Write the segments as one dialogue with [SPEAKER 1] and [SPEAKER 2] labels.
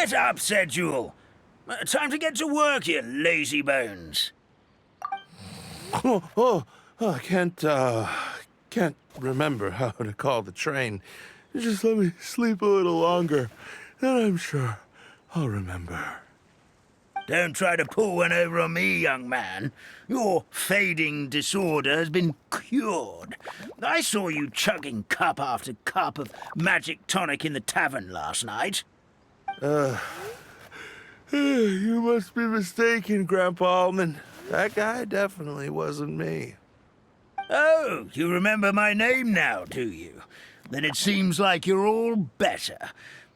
[SPEAKER 1] Get up, said Jewel. Time to get to work, you lazy bones.
[SPEAKER 2] I can't remember how to call the train. Just let me sleep a little longer, then I'm sure I'll remember.
[SPEAKER 1] Don't try to pull one over on me, young man. Your fading disorder has been cured. I saw you chugging cup after cup of magic tonic in the tavern last night.
[SPEAKER 2] You must be mistaken, Grandpa Allman. That guy definitely wasn't me.
[SPEAKER 1] Oh, you remember my name now, do you? Then it seems like you're all better.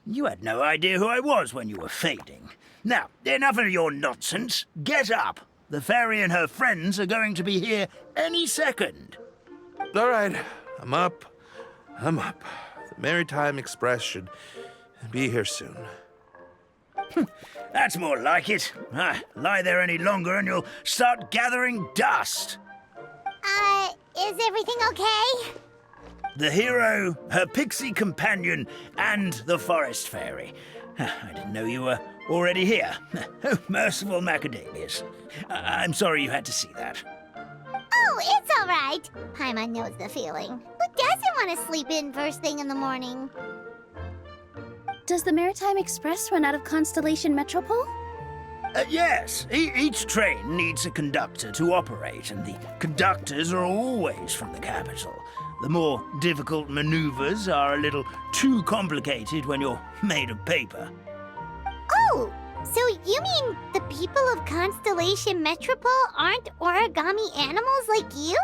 [SPEAKER 1] You had no idea who I was when you were fading. Now, enough of your nonsense. Get up. The fairy and her friends are going to be here any second.
[SPEAKER 2] All right, I'm up. The Maritime Express should be here soon.
[SPEAKER 1] That's more like it. Lie there any longer and you'll start gathering dust.
[SPEAKER 3] Is everything okay?
[SPEAKER 1] The hero, her pixie companion, and the forest fairy. I didn't know you were already here. Oh, merciful macadamias. I'm sorry you had to see that.
[SPEAKER 3] Oh, it's all right. Paimon knows the feeling. Who doesn't want to sleep in first thing in the morning?
[SPEAKER 4] Does the Maritime Express run out of Constellation Metropole?
[SPEAKER 1] Yes. Each train needs a conductor to operate, and the conductors are always from the capital. The more difficult maneuvers are a little too complicated when you're made of paper.
[SPEAKER 3] Oh, so you mean the people of Constellation Metropole aren't origami animals like you?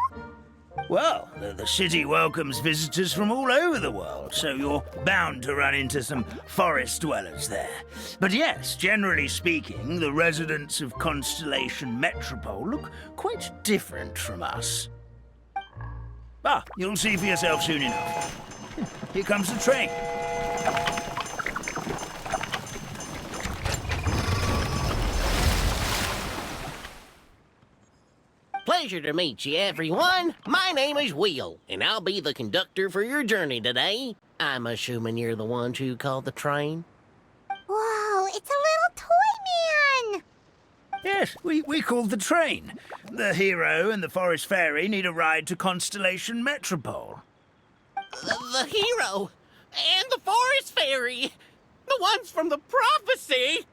[SPEAKER 1] Well, the city welcomes visitors from all over the world, so you're bound to run into some forest dwellers there. But yes, generally speaking, the residents of Constellation Metropole look quite different from us. You'll see for yourself soon enough. Here comes the train.
[SPEAKER 5] Pleasure to meet you, everyone. My name is Will, and I'll be the conductor for your journey today. I'm assuming you're the ones who called the train?
[SPEAKER 3] Whoa, it's a little toy man!
[SPEAKER 1] Yes, we called the train. The hero and the forest fairy need a ride to Constellation Metropole.
[SPEAKER 5] The hero and the forest fairy, the ones from the prophecy.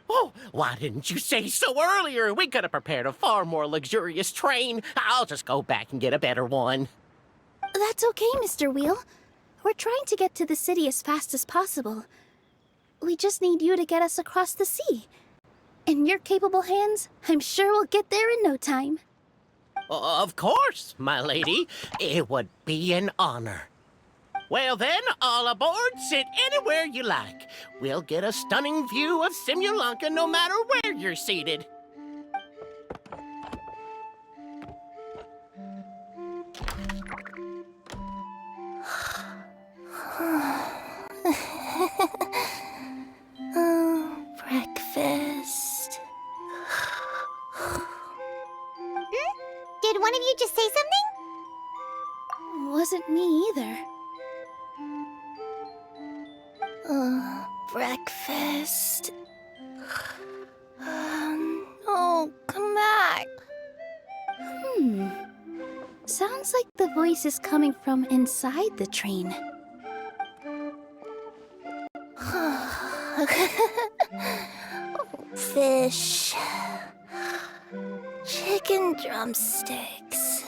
[SPEAKER 5] Oh, why didn't you say so earlier? We could have prepared a far more luxurious train. I'll just go back and get a better one.
[SPEAKER 4] That's okay, Mr. Wheel. We're trying to get to the city as fast as possible. We just need you to get us across the sea. In your capable hands, I'm sure we'll get there in no time.
[SPEAKER 5] Of course, my lady. It would be an honor. Well then, all aboard, sit anywhere you like. We'll get a stunning view of Simulanka no matter where you're seated.
[SPEAKER 4] Breakfast.
[SPEAKER 3] Did one of you just say something?
[SPEAKER 4] Wasn't me either. Breakfast. Oh, come back. Sounds like the voice is coming from inside the train. Fish. Chicken drumsticks.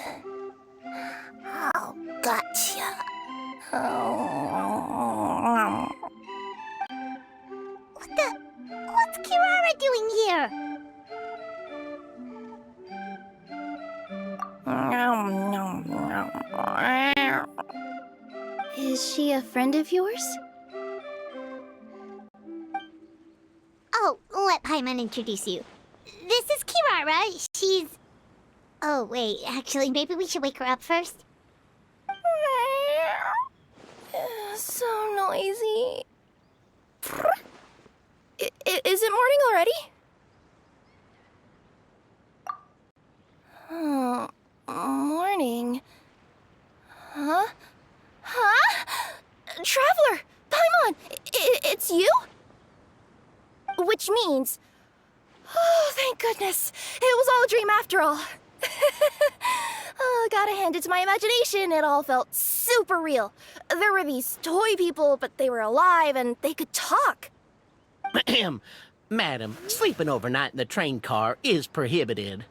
[SPEAKER 4] Oh, gotcha.
[SPEAKER 3] What's Kirara doing here?
[SPEAKER 4] Is she a friend of yours?
[SPEAKER 3] Oh, let Paimon introduce you. This is Kirara. She's... Oh, wait. Actually, maybe we should wake her up first.
[SPEAKER 4] So noisy. Is it morning already? Oh, morning. Huh? Huh? Traveler! Paimon! It's you? which means... Oh, thank goodness. It was all a dream after all. Oh, gotta hand it to my imagination. It all felt super real. There were these toy people, but they were alive and they could talk.
[SPEAKER 5] Madam, sleeping overnight in the train car is prohibited.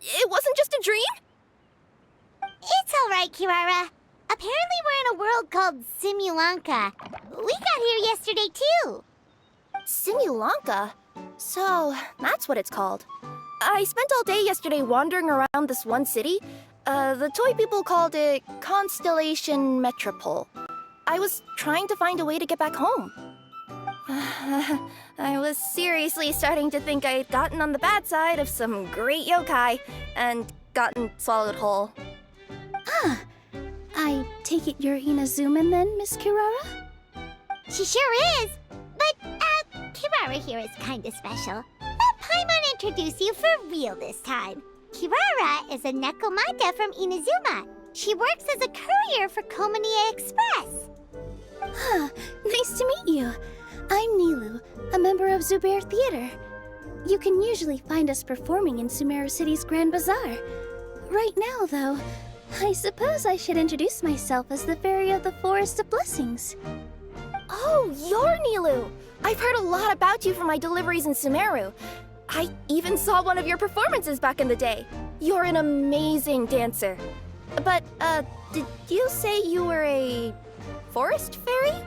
[SPEAKER 4] It wasn't just a dream?
[SPEAKER 3] It's all right, Kirara. Apparently we're in a world called Simulanka. We got here yesterday, too.
[SPEAKER 4] Simulanka? So, that's what it's called. I spent all day yesterday wandering around this one city. The toy people called it Constellation Metropole. I was trying to find a way to get back home. I was seriously starting to think I'd gotten on the bad side of some great yokai and gotten swallowed whole.
[SPEAKER 6] Ah, I take it you're Inazuman then, Miss Kirara?
[SPEAKER 3] She sure is. But, Kirara here is kinda special. Let Paimon introduce you for real this time. Kirara is a Nekomata from Inazuma. She works as a courier for Komanie Express.
[SPEAKER 6] Huh, nice to meet you. I'm Nilu, a member of Zubair Theater. You can usually find us performing in Sumeru City's Grand Bazaar. Right now, though, I suppose I should introduce myself as the Fairy of the Forest of Blessings.
[SPEAKER 4] Oh, you're Nilu! I've heard a lot about you from my deliveries in Sumeru. I even saw one of your performances back in the day. You're an amazing dancer. But, did you say you were a forest fairy?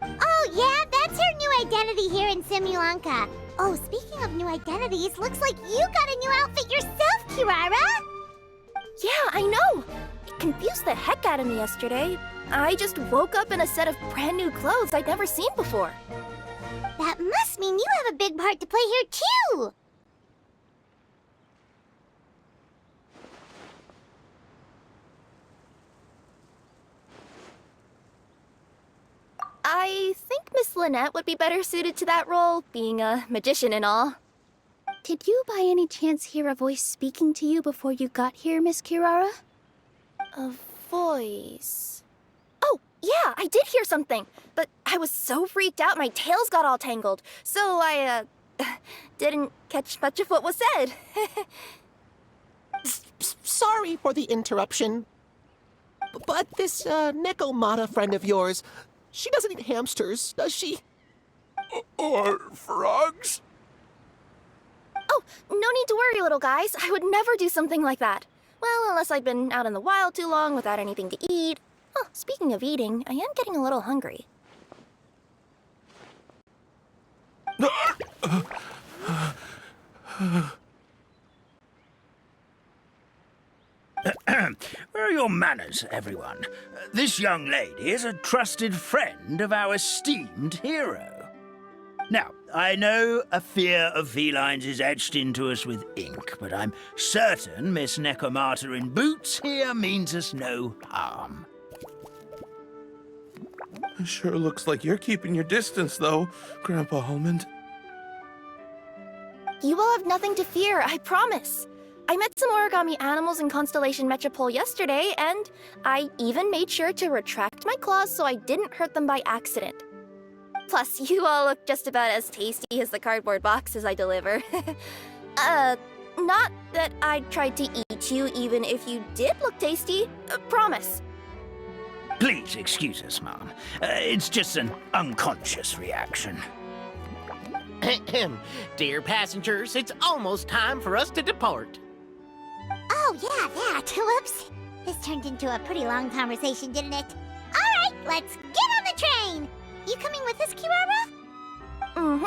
[SPEAKER 3] Oh, yeah, that's her new identity here in Simulanka. Oh, speaking of new identities, looks like you got a new outfit yourself, Kirara!
[SPEAKER 4] Yeah, I know! It confused the heck out of me yesterday. I just woke up in a set of brand new clothes I'd never seen before.
[SPEAKER 3] That must mean you have a big part to play here, too!
[SPEAKER 4] I think Miss Lynette would be better suited to that role, being a magician and all.
[SPEAKER 6] Did you by any chance hear a voice speaking to you before you got here, Miss Kirara?
[SPEAKER 4] A voice... Oh, yeah, I did hear something, but I was so freaked out my tails got all tangled, so I, didn't catch much of what was said.
[SPEAKER 5] Sorry for the interruption. But this, Nekomata friend of yours, she doesn't eat hamsters, does she?
[SPEAKER 2] Or frogs?
[SPEAKER 4] Oh, no need to worry, little guys. I would never do something like that. Well, unless I'd been out in the wild too long without anything to eat. Oh, speaking of eating, I am getting a little hungry.
[SPEAKER 1] Where are your manners, everyone? This young lady is a trusted friend of our esteemed hero. Now, I know a fear of felines is etched into us with ink, but I'm certain Miss Nekomata in boots here means us no harm.
[SPEAKER 2] It sure looks like you're keeping your distance, though, Grandpa Almond.
[SPEAKER 4] You will have nothing to fear, I promise. I met some origami animals in Constellation Metropole yesterday, and I even made sure to retract my claws so I didn't hurt them by accident. Plus, you all look just about as tasty as the cardboard boxes I deliver. Not that I tried to eat you even if you did look tasty. Promise.
[SPEAKER 1] Please excuse us, Mom. It's just an unconscious reaction.
[SPEAKER 5] Dear passengers, it's almost time for us to depart.
[SPEAKER 3] Oh, yeah, that. Whoops. This turned into a pretty long conversation, didn't it? All right, let's get on the train. You coming with us, Kirara?
[SPEAKER 4] Mm-hmm.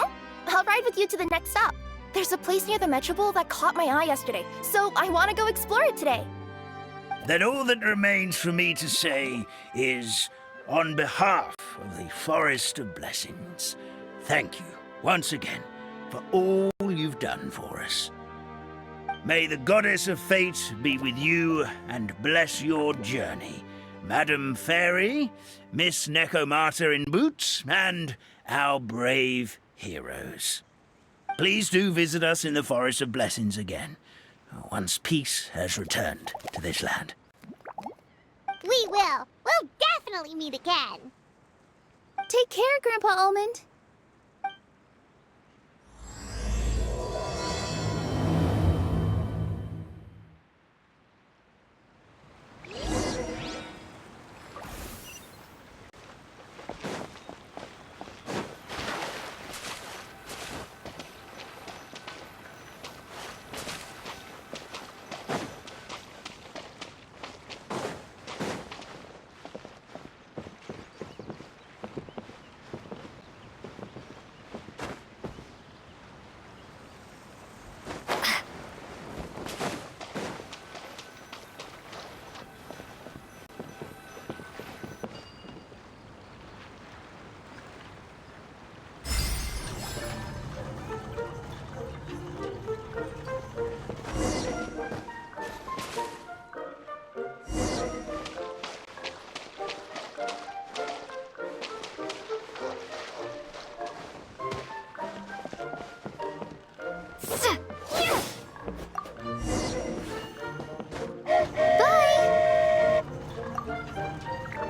[SPEAKER 4] I'll ride with you to the next stop. There's a place near the Metropole that caught my eye yesterday, so I want to go explore it today.
[SPEAKER 1] Then all that remains for me to say is, on behalf of the Forest of Blessings, thank you once again for all you've done for us. May the Goddess of Fate be with you and bless your journey, Madam Fairy, Miss Nekomata in boots, and our brave heroes. Please do visit us in the Forest of Blessings again, once peace has returned to this land.
[SPEAKER 3] We will. We'll definitely meet again.
[SPEAKER 6] Take care, Grandpa Almond.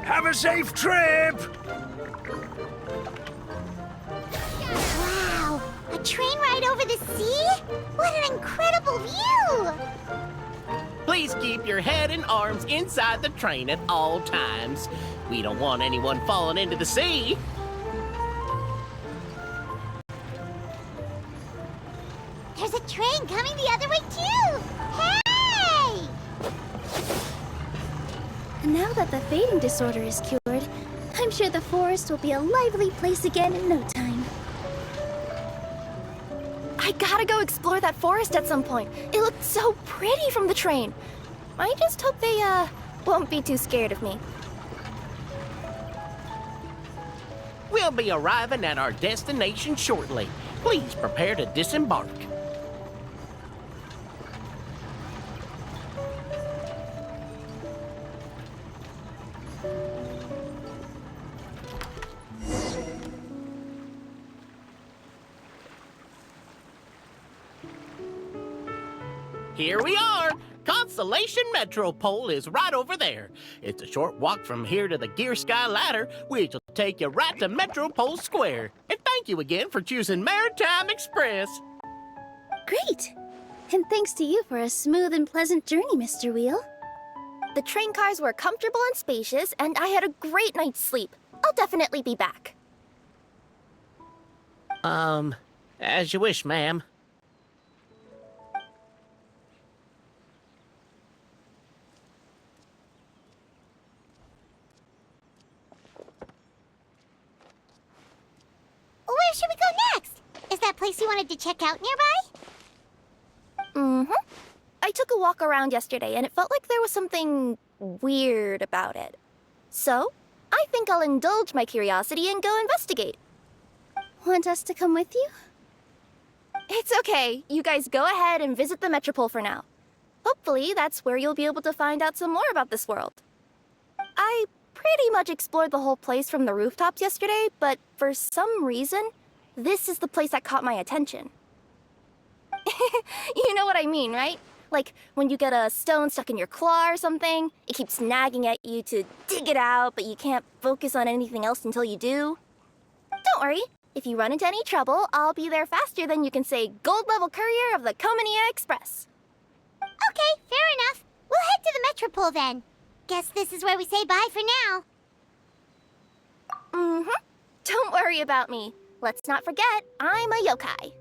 [SPEAKER 1] Have a safe trip!
[SPEAKER 3] Wow! A train ride over the sea? What an incredible view!
[SPEAKER 5] Please keep your head and arms inside the train at all times. We don't want anyone falling into the sea.
[SPEAKER 3] There's a train coming the other way, too! Hey!
[SPEAKER 6] Now that the fading disorder is cured, I'm sure the forest will be a lively place again in no time.
[SPEAKER 4] I gotta go explore that forest at some point. It looked so pretty from the train. I just hope they, won't be too scared of me.
[SPEAKER 5] We'll be arriving at our destination shortly. Please prepare to disembark. Here we are! Constellation Metropole is right over there. It's a short walk from here to the Gear Sky Ladder, which will take you right to Metropole Square. And thank you again for choosing Maritime Express.
[SPEAKER 6] Great! And thanks to you for a smooth and pleasant journey, Mr. Wheel.
[SPEAKER 4] The train cars were comfortable and spacious, and I had a great night's sleep. I'll definitely be back.
[SPEAKER 5] As you wish, ma'am.
[SPEAKER 3] Where should we go next? Is that place you wanted to check out nearby?
[SPEAKER 4] Mm-hmm. I took a walk around yesterday, and it felt like there was something weird about it. So, I think I'll indulge my curiosity and go investigate.
[SPEAKER 6] Want us to come with you?
[SPEAKER 4] It's okay. You guys go ahead and visit the Metropole for now. Hopefully, that's where you'll be able to find out some more about this world. I pretty much explored the whole place from the rooftops yesterday, but for some reason, this is the place that caught my attention. You know what I mean, right? Like when you get a stone stuck in your claw or something, it keeps nagging at you to dig it out, but you can't focus on anything else until you do. Don't worry. If you run into any trouble, I'll be there faster than you can say gold-level courier of the Comania Express.
[SPEAKER 3] Okay, fair enough. We'll head to the Metropole then. Guess this is where we say bye for now.
[SPEAKER 4] Mm-hmm. Don't worry about me. Let's not forget, I'm a yokai.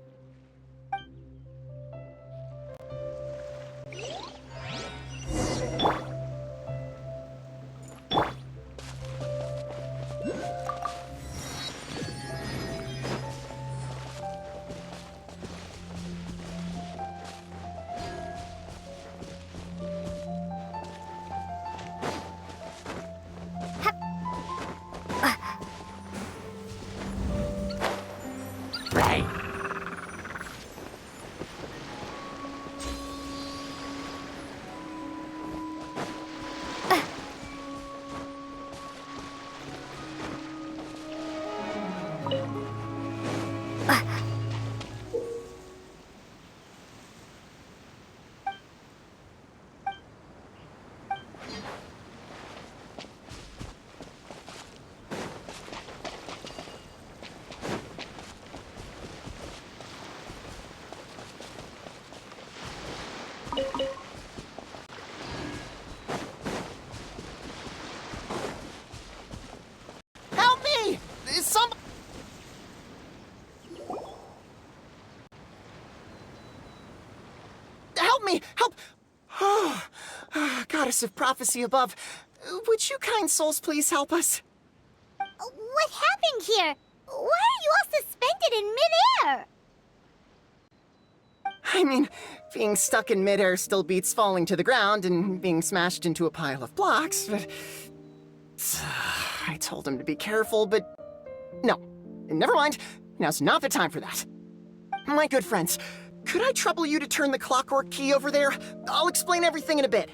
[SPEAKER 7] help! Oh, Goddess of Prophecy above, would you kind souls please help us?
[SPEAKER 3] What happened here? Why are you all suspended in midair?
[SPEAKER 7] I mean, being stuck in midair still beats falling to the ground and being smashed into a pile of blocks, but... I told him to be careful, but... No, never mind. Now's not the time for that. My good friends, could I trouble you to turn the clockwork key over there? I'll explain everything in a bit.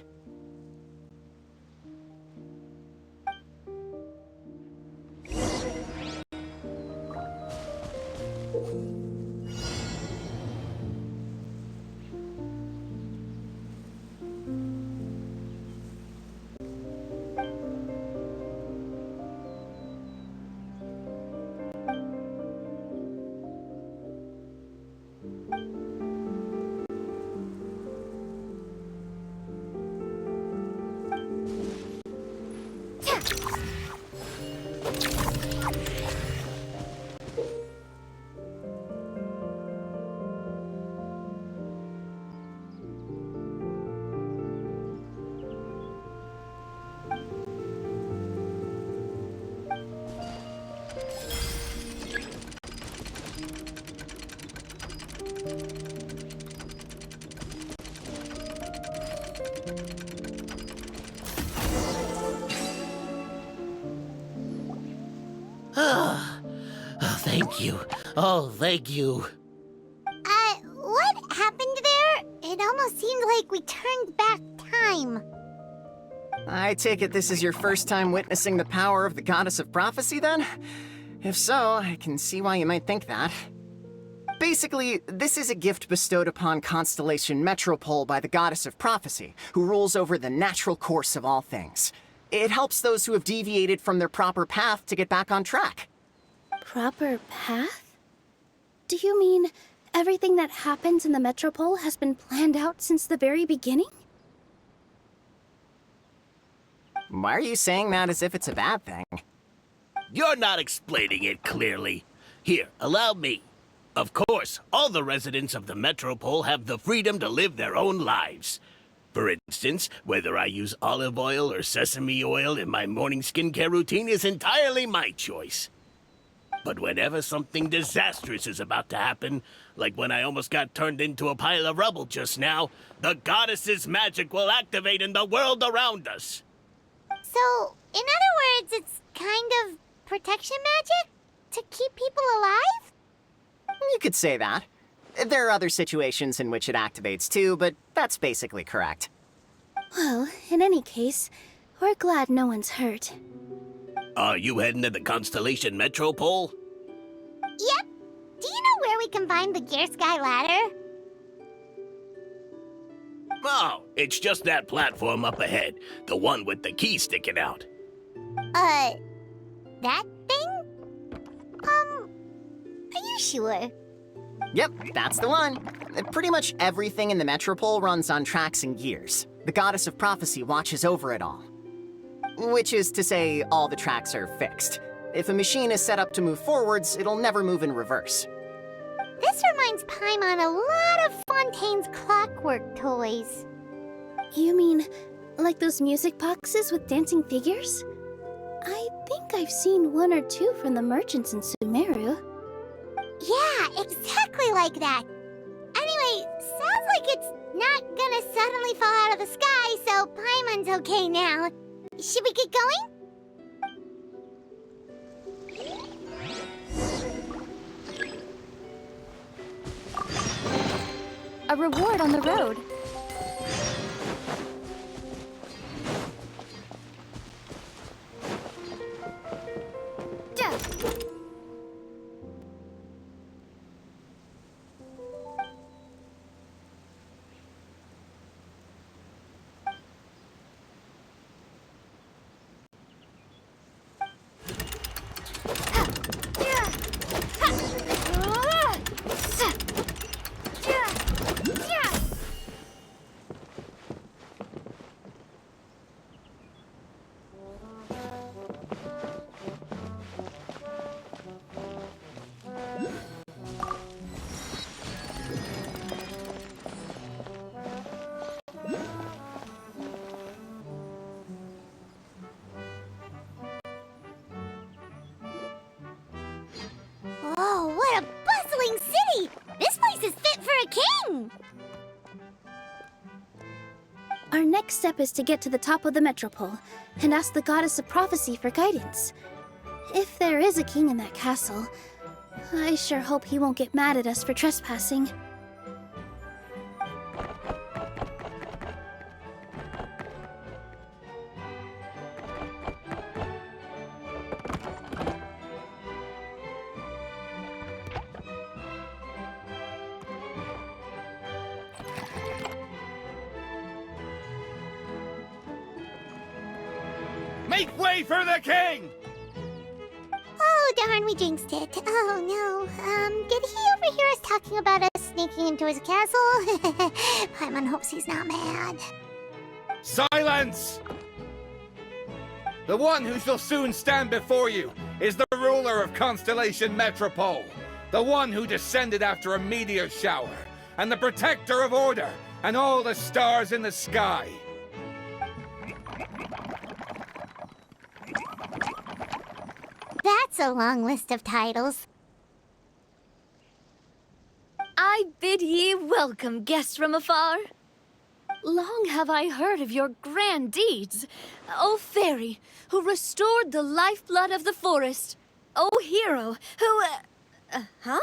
[SPEAKER 5] Thank you. Oh, thank you.
[SPEAKER 3] What happened there? It almost seemed like we turned back time.
[SPEAKER 7] I take it this is your first time witnessing the power of the Goddess of Prophecy, then? If so, I can see why you might think that. Basically, this is a gift bestowed upon Constellation Metropole by the Goddess of Prophecy, who rules over the natural course of all things. It helps those who have deviated from their proper path to get back on track.
[SPEAKER 4] Proper path? Do you mean everything that happens in the Metropole has been planned out since the very beginning?
[SPEAKER 7] Why are you saying that as if it's a bad thing?
[SPEAKER 5] You're not explaining it clearly. Here, allow me. Of course, all the residents of the Metropole have the freedom to live their own lives. For instance, whether I use olive oil or sesame oil in my morning skincare routine is entirely my choice. But whenever something disastrous is about to happen, like when I almost got turned into a pile of rubble just now, the goddess's magic will activate in the world around us.
[SPEAKER 3] So, in other words, it's kind of protection magic? To keep people alive?
[SPEAKER 7] You could say that. There are other situations in which it activates too, but that's basically correct.
[SPEAKER 4] Well, in any case, we're glad no one's hurt.
[SPEAKER 5] Are you heading to the Constellation Metropole?
[SPEAKER 3] Yep. Do you know where we can find the Gear Sky ladder?
[SPEAKER 5] Oh, it's just that platform up ahead. The one with the key sticking out.
[SPEAKER 3] That thing? Are you sure?
[SPEAKER 7] Yep, that's the one. Pretty much everything in the Metropole runs on tracks and gears. The Goddess of Prophecy watches over it all. Which is to say, all the tracks are fixed. If a machine is set up to move forwards, it'll never move in reverse.
[SPEAKER 3] This reminds Paimon a lot of Fontaine's clockwork toys.
[SPEAKER 4] You mean, like those music boxes with dancing figures? I think I've seen one or two from the merchants in Sumeru.
[SPEAKER 3] Yeah, exactly like that. Anyway, sounds like it's not gonna suddenly fall out of the sky, so Paimon's okay now. Should we get going?
[SPEAKER 6] A reward on the road. next step is to get to the top of the metropole and ask the Goddess of Prophecy for guidance. If there is a king in that castle, I sure hope he won't get mad at us for trespassing.
[SPEAKER 8] Make way for the king!
[SPEAKER 3] Oh, darn, we jinxed it. Oh, no. Did he overhear us talking about us sneaking into his castle? Paimon hopes he's not mad.
[SPEAKER 8] Silence! The one who shall soon stand before you is the ruler of Constellation Metropole, the one who descended after a meteor shower, and the protector of order and all the stars in the sky.
[SPEAKER 3] That's a long list of titles.
[SPEAKER 4] I bid ye welcome, guests from afar. Long have I heard of your grand deeds, O fairy, who restored the lifeblood of the forest. O hero, who... huh?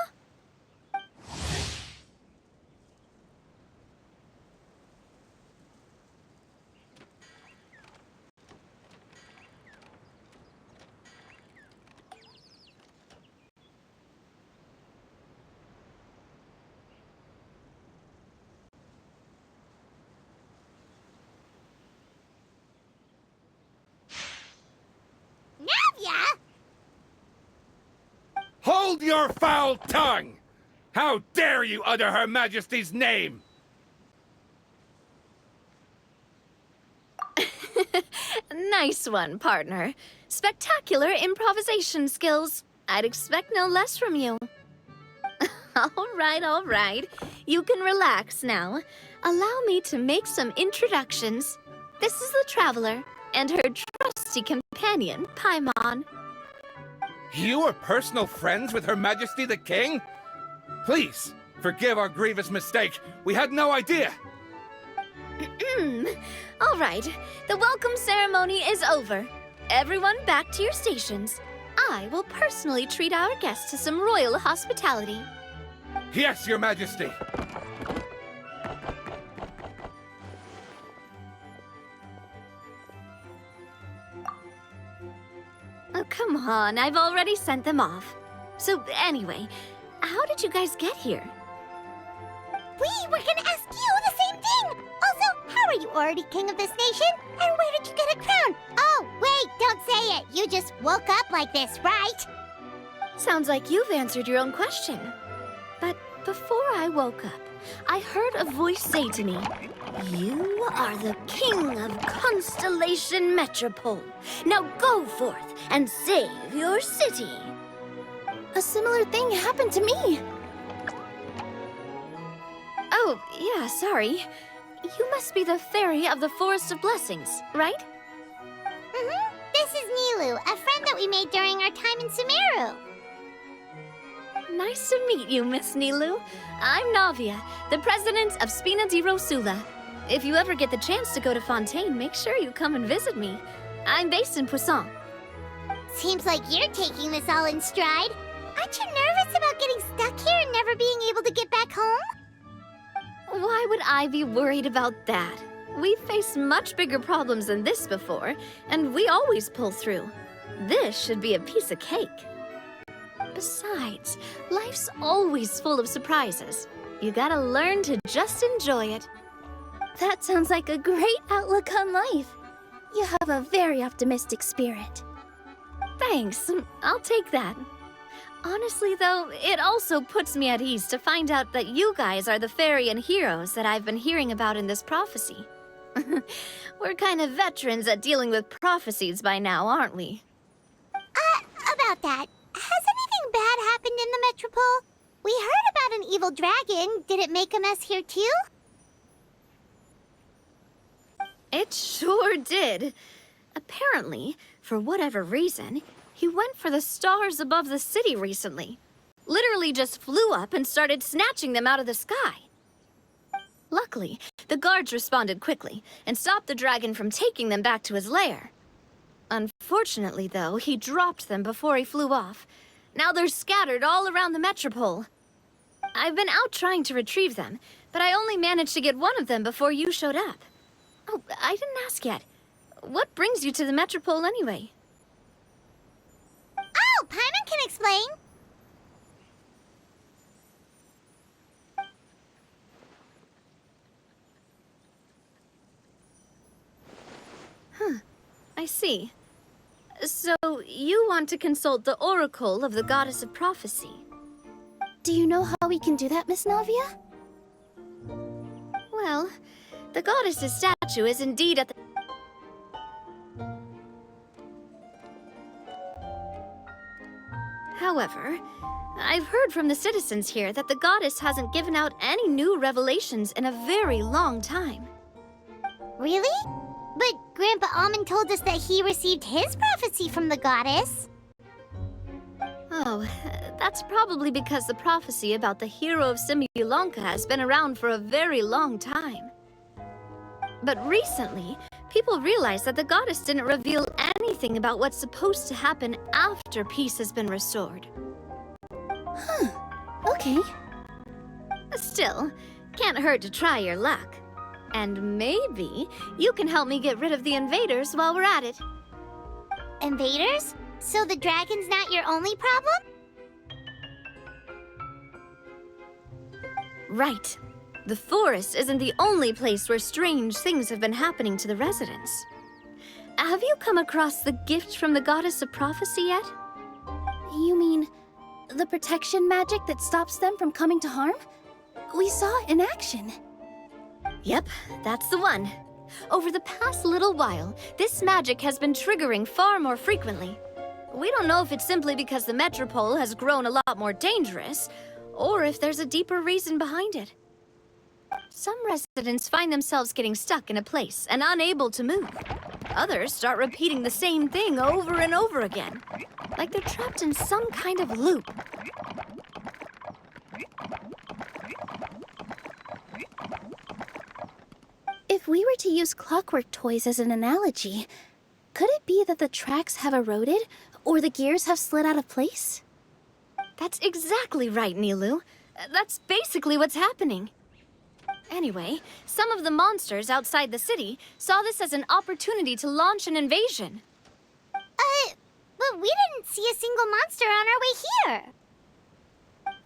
[SPEAKER 3] Navia!
[SPEAKER 8] Hold your foul tongue! How dare you utter Her Majesty's name?
[SPEAKER 4] Nice one, partner. Spectacular improvisation skills. I'd expect no less from you. All right. You can relax now. Allow me to make some introductions. This is the Traveler, and her trusty companion, Paimon.
[SPEAKER 8] You are personal friends with Her Majesty the King? Please, forgive our grievous mistake. We had no idea.
[SPEAKER 4] All right, the welcome ceremony is over. Everyone back to your stations. I will personally treat our guests to some royal hospitality.
[SPEAKER 8] Yes, Your Majesty.
[SPEAKER 4] Oh, come on, I've already sent them off. So anyway, how did you guys get here?
[SPEAKER 3] We were gonna ask you the same thing! Also, how are you already king of this nation? And where did you get a crown? Oh, wait, don't say it! You just woke up like this, right?
[SPEAKER 4] Sounds like you've answered your own question. But before I woke up, I heard a voice say to me, "You are the king of Constellation Metropole. Now go forth and save your city."
[SPEAKER 6] A similar thing happened to me.
[SPEAKER 4] Oh, yeah, sorry. You must be the fairy of the Forest of Blessings, right?
[SPEAKER 3] This is Nilu, a friend that we made during our time in Sumeru.
[SPEAKER 4] Nice to meet you, Miss Nilu. I'm Navia, the president of Spina di Rosula. If you ever get the chance to go to Fontaine, make sure you come and visit me. I'm based in Poisson.
[SPEAKER 3] Seems like you're taking this all in stride. Aren't you nervous about getting stuck here and never being able to get back home?
[SPEAKER 4] Why would I be worried about that? We've faced much bigger problems than this before, and we always pull through. This should be a piece of cake. Besides, life's always full of surprises. You gotta learn to just enjoy it.
[SPEAKER 6] That sounds like a great outlook on life. You have a very optimistic spirit.
[SPEAKER 4] Thanks, I'll take that. Honestly, though, it also puts me at ease to find out that you guys are the fairy and heroes that I've been hearing about in this prophecy. We're kind of veterans at dealing with prophecies by now, aren't we?
[SPEAKER 3] About that, has anything bad happened in the Metropole? We heard about an evil dragon. Did it make a mess here too?
[SPEAKER 4] It sure did. Apparently, for whatever reason, he went for the stars above the city recently. Literally just flew up and started snatching them out of the sky.
[SPEAKER 6] Luckily, the guards responded quickly and stopped the dragon from taking them back to his lair. Unfortunately, though, he dropped them before he flew off. Now they're scattered all around the metropole. I've been out trying to retrieve them, but I only managed to get one of them before you showed up. Oh, I didn't ask yet. What brings you to the metropole anyway?
[SPEAKER 3] Oh, Paimon can explain.
[SPEAKER 6] I see. So, you want to consult the oracle of the goddess of prophecy?
[SPEAKER 4] Do you know how we can do that, Miss Navia?
[SPEAKER 6] Well, the goddess's statue is indeed at the... However, I've heard from the citizens here that the goddess hasn't given out any new revelations in a very long time.
[SPEAKER 3] Really? But Grandpa Almond told us that he received his prophecy from the goddess.
[SPEAKER 6] Oh, that's probably because the prophecy about the hero of Simulanka has been around for a very long time. But recently, people realized that the goddess didn't reveal anything about what's supposed to happen after peace has been restored.
[SPEAKER 4] Okay.
[SPEAKER 6] Still, can't hurt to try your luck. And maybe you can help me get rid of the invaders while we're at it.
[SPEAKER 3] Invaders? So the dragon's not your only problem?
[SPEAKER 6] Right. The forest isn't the only place where strange things have been happening to the residents. Have you come across the gift from the goddess of prophecy yet?
[SPEAKER 4] You mean the protection magic that stops them from coming to harm? We saw it in action.
[SPEAKER 6] Yep, that's the one. Over the past little while, this magic has been triggering far more frequently. We don't know if it's simply because the metropole has grown a lot more dangerous, or if there's a deeper reason behind it. Some residents find themselves getting stuck in a place and unable to move. Others start repeating the same thing over and over again, like they're trapped in some kind of loop.
[SPEAKER 4] If we were to use clockwork toys as an analogy, could it be that the tracks have eroded, or the gears have slid out of place?
[SPEAKER 6] That's exactly right, Nilu. That's basically what's happening. Anyway, some of the monsters outside the city saw this as an opportunity to launch an invasion.
[SPEAKER 3] But we didn't see a single monster on our way here.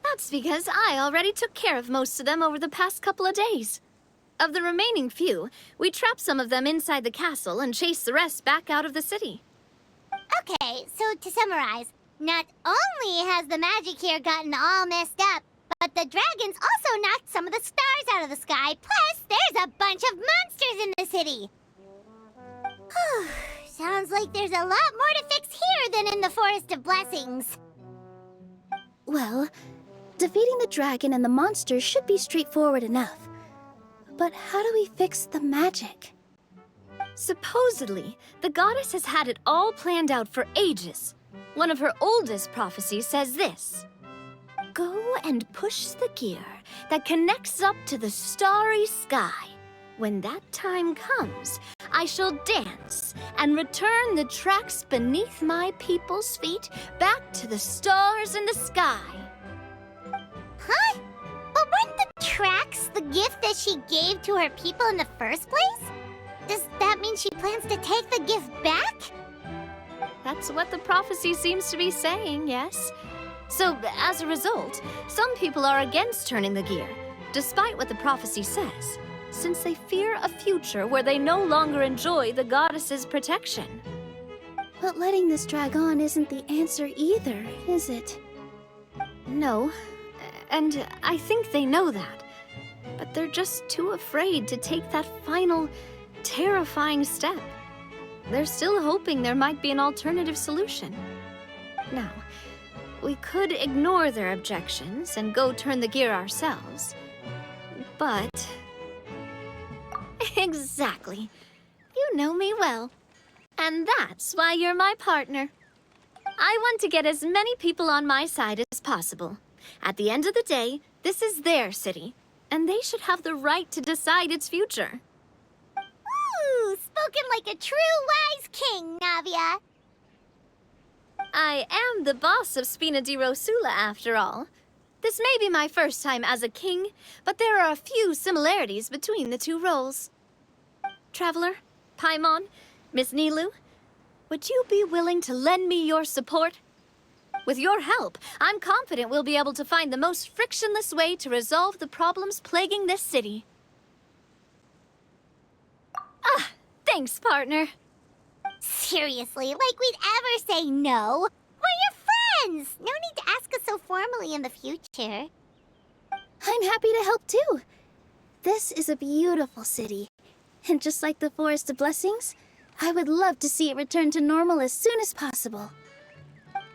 [SPEAKER 6] That's because I already took care of most of them over the past couple of days. Of the remaining few, we trapped some of them inside the castle and chased the rest back out of the city.
[SPEAKER 3] Okay, so to summarize, not only has the magic here gotten all messed up, but the dragons also knocked some of the stars out of the sky, plus there's a bunch of monsters in the city. Sounds like there's a lot more to fix here than in the Forest of Blessings.
[SPEAKER 4] Well, defeating the dragon and the monsters should be straightforward enough. But how do we fix the magic?
[SPEAKER 6] Supposedly, the goddess has had it all planned out for ages. One of her oldest prophecies says this: "Go and push the gear that connects up to the starry sky. When that time comes, I shall dance and return the tracks beneath my people's feet back to the stars in the sky."
[SPEAKER 3] Huh? But weren't the tracks the gift that she gave to her people in the first place? Does that mean she plans to take the gift back?
[SPEAKER 6] That's what the prophecy seems to be saying, yes. So, as a result, some people are against turning the gear, despite what the prophecy says, since they fear a future where they no longer enjoy the goddess's protection.
[SPEAKER 4] But letting this drag on isn't the answer either, is it?
[SPEAKER 6] No, and I think they know that. But they're just too afraid to take that final, terrifying step. They're still hoping there might be an alternative solution. Now, we could ignore their objections and go turn the gear ourselves. But... Exactly. You know me well. And that's why you're my partner. I want to get as many people on my side as possible. At the end of the day, this is their city. and they should have the right to decide its future.
[SPEAKER 3] Ooh, spoken like a true wise king, Navia.
[SPEAKER 6] I am the boss of Spina di Rosula, after all. This may be my first time as a king, but there are a few similarities between the two roles. Traveler, Paimon, Miss Nilu, would you be willing to lend me your support? With your help, I'm confident we'll be able to find the most frictionless way to resolve the problems plaguing this city. Ah, thanks, partner.
[SPEAKER 3] Seriously, like we'd ever say no. We're your friends. No need to ask us so formally in the future.
[SPEAKER 4] I'm happy to help too. This is a beautiful city. And just like the Forest of Blessings, I would love to see it return to normal as soon as possible.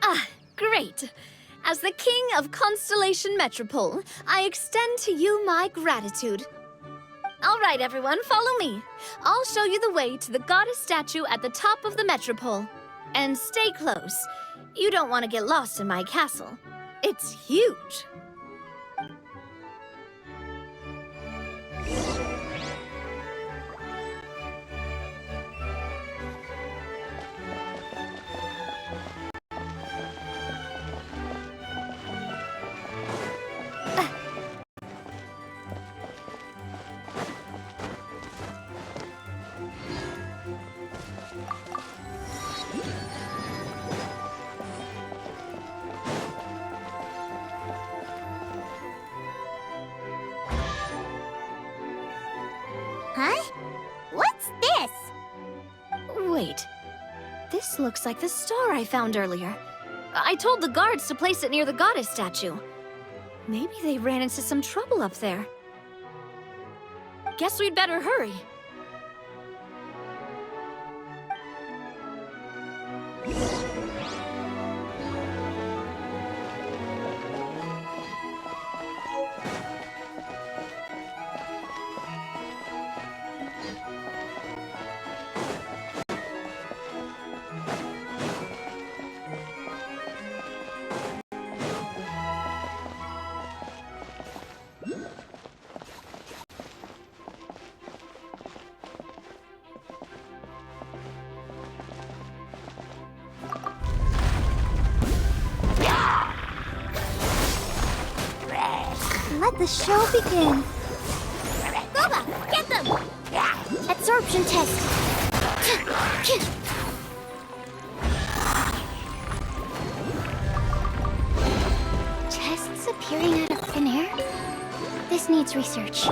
[SPEAKER 6] Ah, great. As the king of Constellation Metropole, I extend to you my gratitude. All right, everyone, follow me. I'll show you the way to the goddess statue at the top of the Metropole. And stay close. You don't want to get lost in my castle. It's huge.
[SPEAKER 3] Huh? What's this?
[SPEAKER 6] Wait. This looks like the star I found earlier. I told the guards to place it near the goddess statue. Maybe they ran into some trouble up there. Guess we'd better hurry.
[SPEAKER 3] Let the show begin. Boba, get them! Absorption test. Tests appearing out of thin air? This needs research.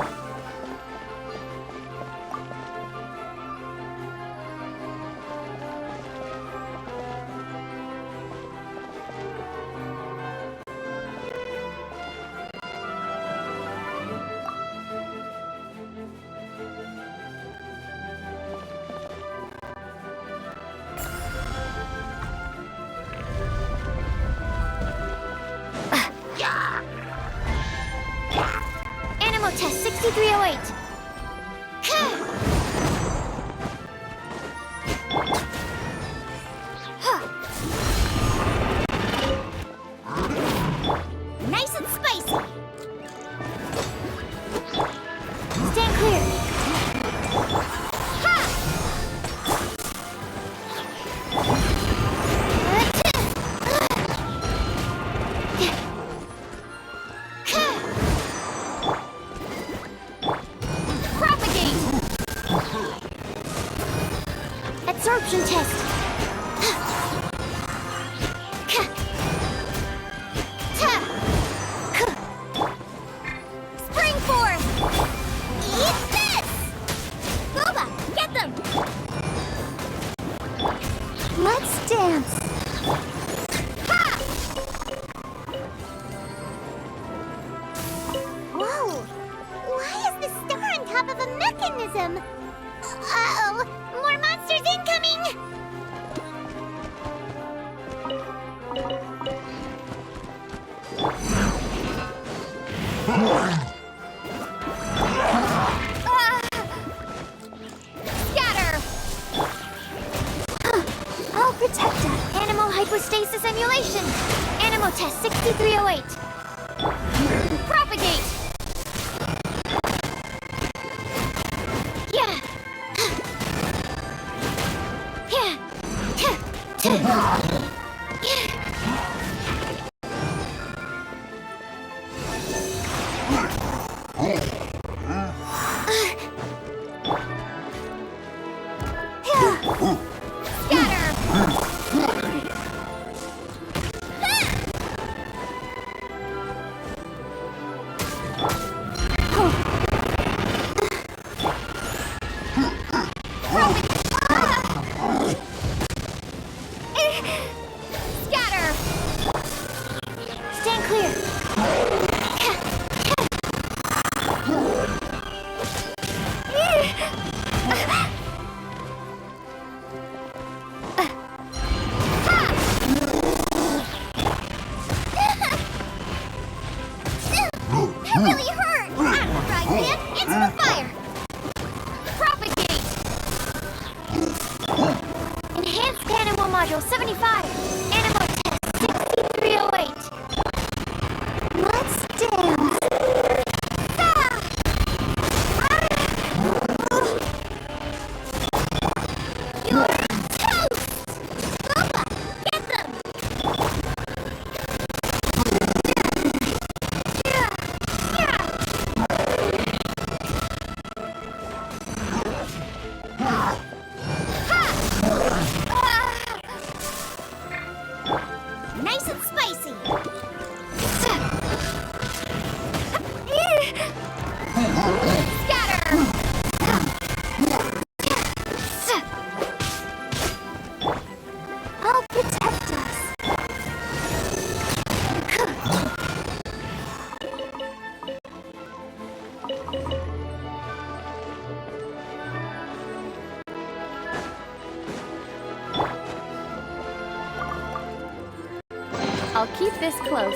[SPEAKER 3] Animal test 6308. Nice and spicy. Stand clear. Absorption test. Spring force. Eat this. Boba, get them. Let's dance. Whoa! Why is the star on top of a mechanism? Uh-oh! More monsters incoming! Scatter! I'll protect her. Animal hypostasis emulation. Animal test 6308. Propagate!
[SPEAKER 4] I'll keep this close.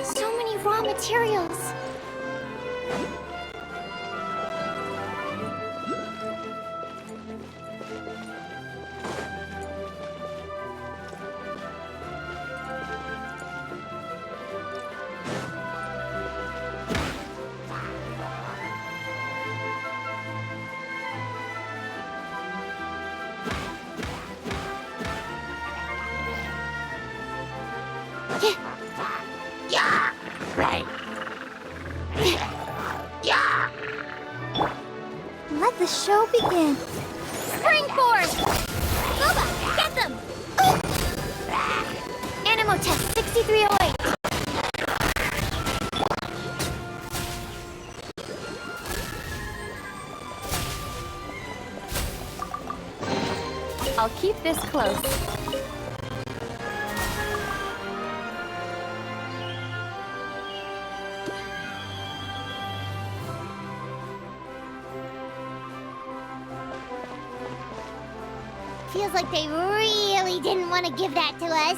[SPEAKER 3] So many raw materials. Let the show begin.
[SPEAKER 4] Springboard! Boba, get them!
[SPEAKER 3] Animo test 6308.
[SPEAKER 4] I'll keep this close.
[SPEAKER 3] Feels like they really didn't want to give that to us.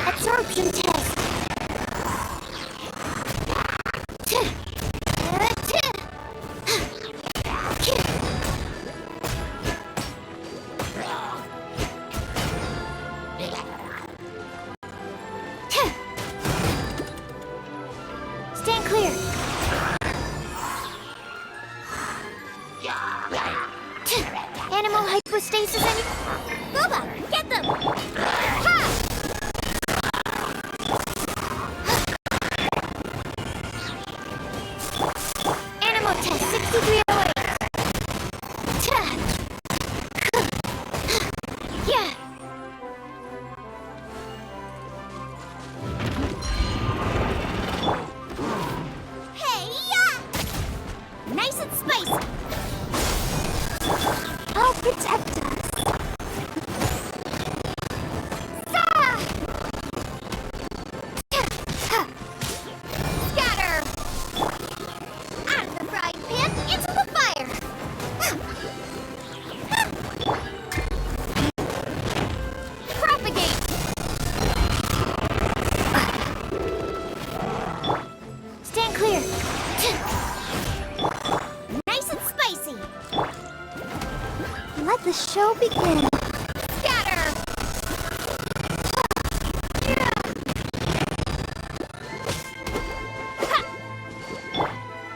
[SPEAKER 3] Absorption test. Stand clear. Animal hypostasis and... Boba, get them! Ha! Animal test 6308. Yeah. Hey, yeah! Nice and spicy. I'll protect us. Scatter! Out of the frying pan, into the fire! Propagate! Stand clear. Nice and spicy. Let the show begin. Scatter!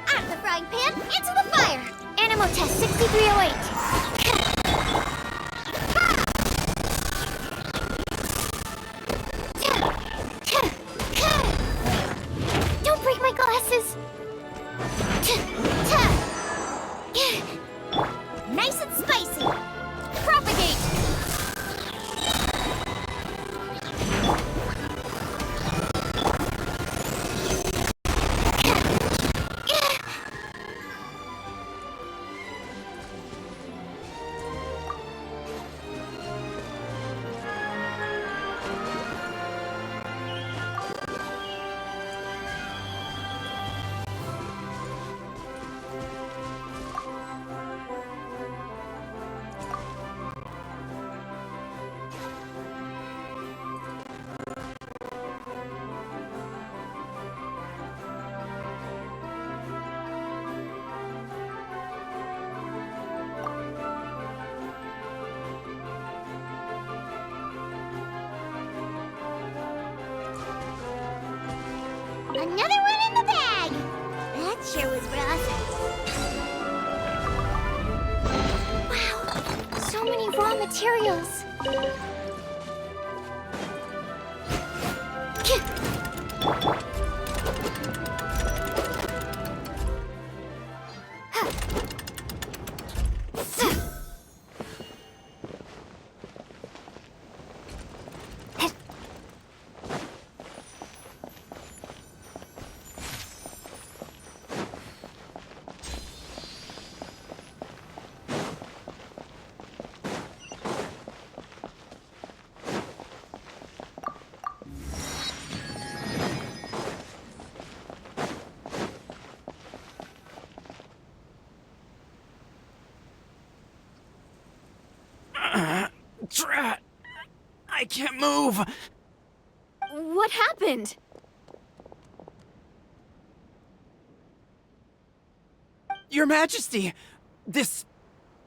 [SPEAKER 3] Out of the frying pan, into the fire! Animal test 6308. Don't break my glasses! Nice and spicy! Propagate! Another one in the bag! That sure was rough. Wow, so many raw materials.
[SPEAKER 9] Drat! I can't move!
[SPEAKER 4] What happened?
[SPEAKER 9] Your Majesty! This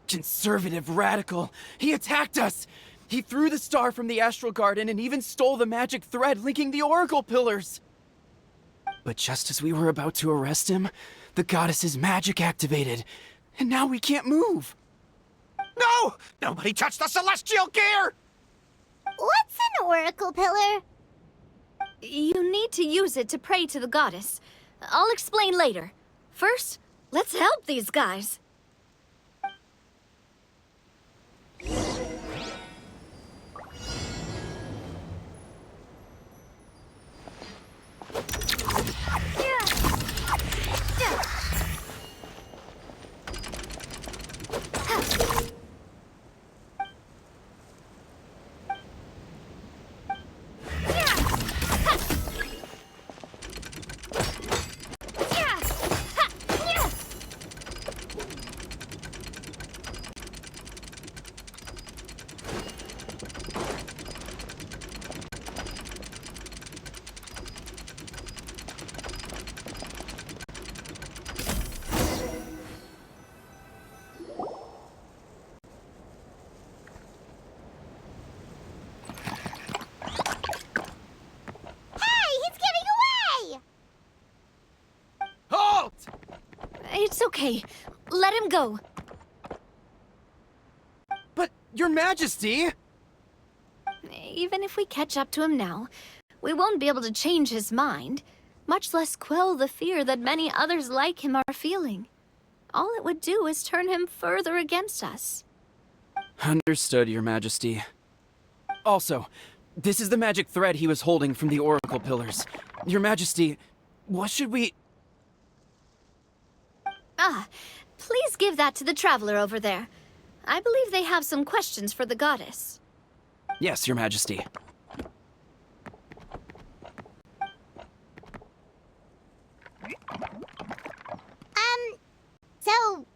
[SPEAKER 9] conservative radical, he attacked us! He threw the star from the Astral Garden and even stole the magic thread linking the Oracle Pillars! But just as we were about to arrest him, the goddess's magic activated, and now we can't move!
[SPEAKER 5] No! Nobody touched the celestial gear!
[SPEAKER 3] What's an oracle pillar?
[SPEAKER 4] You need to use it to pray to the goddess. I'll explain later. First, let's help these guys. It's okay. Let him go.
[SPEAKER 9] But, Your Majesty!
[SPEAKER 4] Even if we catch up to him now, we won't be able to change his mind, much less quell the fear that many others like him are feeling. All it would do is turn him further against us.
[SPEAKER 9] Understood, Your Majesty. Also, this is the magic thread he was holding from the Oracle Pillars. Your Majesty, what should we...
[SPEAKER 4] Ah, please give that to the traveler over there. I believe they have some questions for the goddess.
[SPEAKER 9] Yes, Your Majesty.
[SPEAKER 3] So,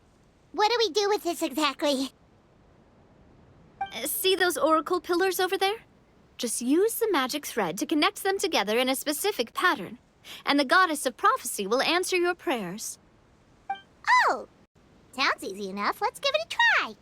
[SPEAKER 3] what do we do with this exactly?
[SPEAKER 4] See those oracle pillars over there? Just use the magic thread to connect them together in a specific pattern, and the goddess of prophecy will answer your prayers.
[SPEAKER 3] Oh, sounds easy enough. Let's give it a try.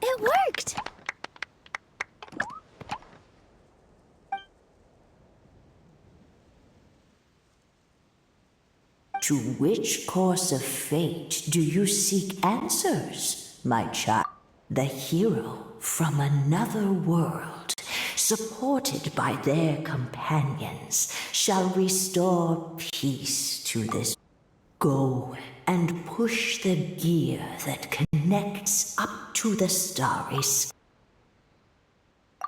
[SPEAKER 4] It worked!
[SPEAKER 10] To which course of fate do you seek answers, my child? The hero from another world, supported by their companions, shall restore peace to this. Go and push the gear that connects up to the starry sky.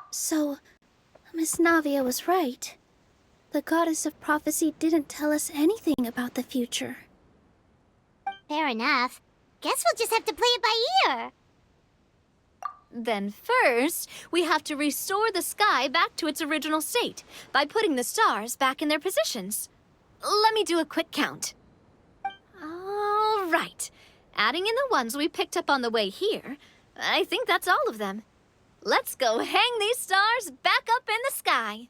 [SPEAKER 6] So, Miss Navia was right. The goddess of prophecy didn't tell us anything about the future.
[SPEAKER 3] Fair enough. Guess we'll just have to play it by ear.
[SPEAKER 4] Then first, we have to restore the sky back to its original state by putting the stars back in their positions.
[SPEAKER 6] let me do a quick count. All right. Adding in the ones we picked up on the way here, I think that's all of them. Let's go hang these stars back up in the sky.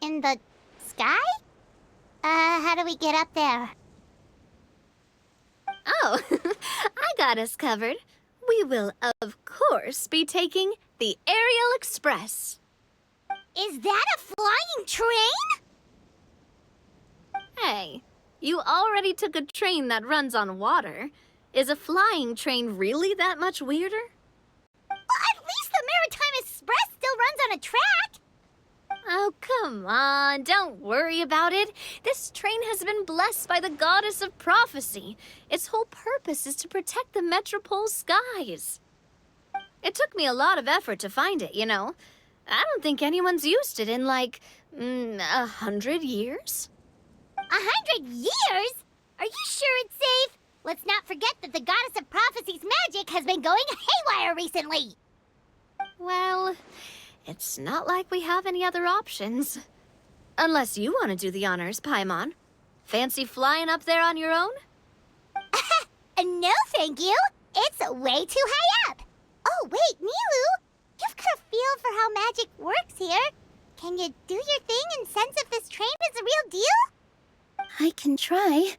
[SPEAKER 3] In the sky? How do we get up there?
[SPEAKER 6] Oh, I got us covered. We will, of course, be taking the Aerial Express.
[SPEAKER 3] Is that a flying train?
[SPEAKER 6] Hey, you already took a train that runs on water. Is a flying train really that much weirder?
[SPEAKER 3] Well, at least the Maritime Express still runs on a track.
[SPEAKER 6] Oh, come on, don't worry about it. This train has been blessed by the goddess of prophecy. Its whole purpose is to protect the Metropole's skies. It took me a lot of effort to find it, you know. I don't think anyone's used it in, like, 100 years.
[SPEAKER 3] 100 years? Are you sure it's safe? Let's not forget that the goddess of prophecy's magic has been going haywire recently.
[SPEAKER 6] Well, it's not like we have any other options. Unless you want to do the honors, Paimon. Fancy flying up there on your own?
[SPEAKER 3] No, thank you. It's way too high up. Oh, wait, Nilu. You've got a feel for how magic works here. Can you do your thing and sense if this train is the real deal?
[SPEAKER 4] I can try.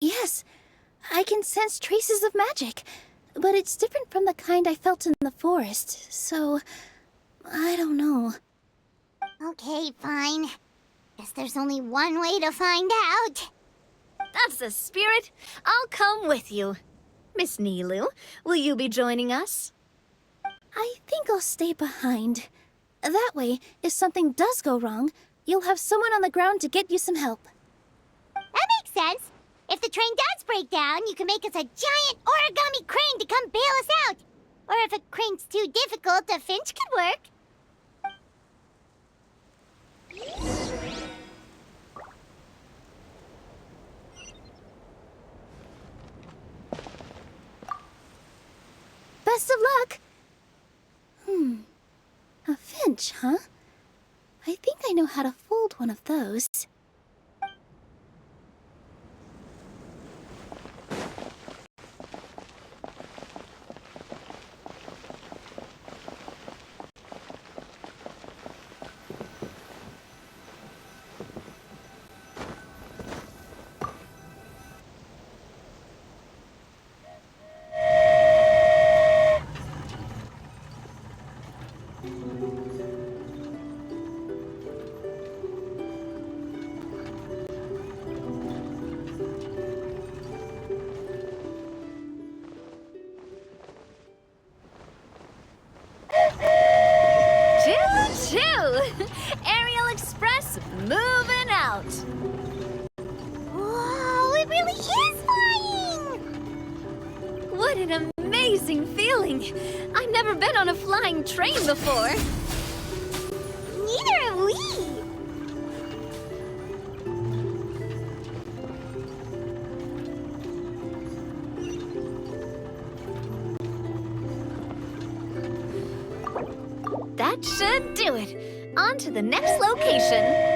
[SPEAKER 4] Yes, I can sense traces of magic, but it's different from the kind I felt in the forest, so I don't know.
[SPEAKER 3] Okay, fine. Guess there's only one way to find out.
[SPEAKER 6] That's the spirit. I'll come with you. Miss Nilu, will you be joining us?
[SPEAKER 4] I think I'll stay behind. That way, if something does go wrong, you'll have someone on the ground to get you some help.
[SPEAKER 3] That makes sense. If the train does break down, you can make us a giant origami crane to come bail us out. Or if a crane's too difficult, a finch could work.
[SPEAKER 4] Best of luck! A finch, huh? I think I know how to fold one of those.
[SPEAKER 6] Aerial Express moving out.
[SPEAKER 3] Whoa, it really is flying!
[SPEAKER 6] What an amazing feeling. I've never been on a flying train before.
[SPEAKER 3] Neither have we.
[SPEAKER 6] That should do it. On to the next location.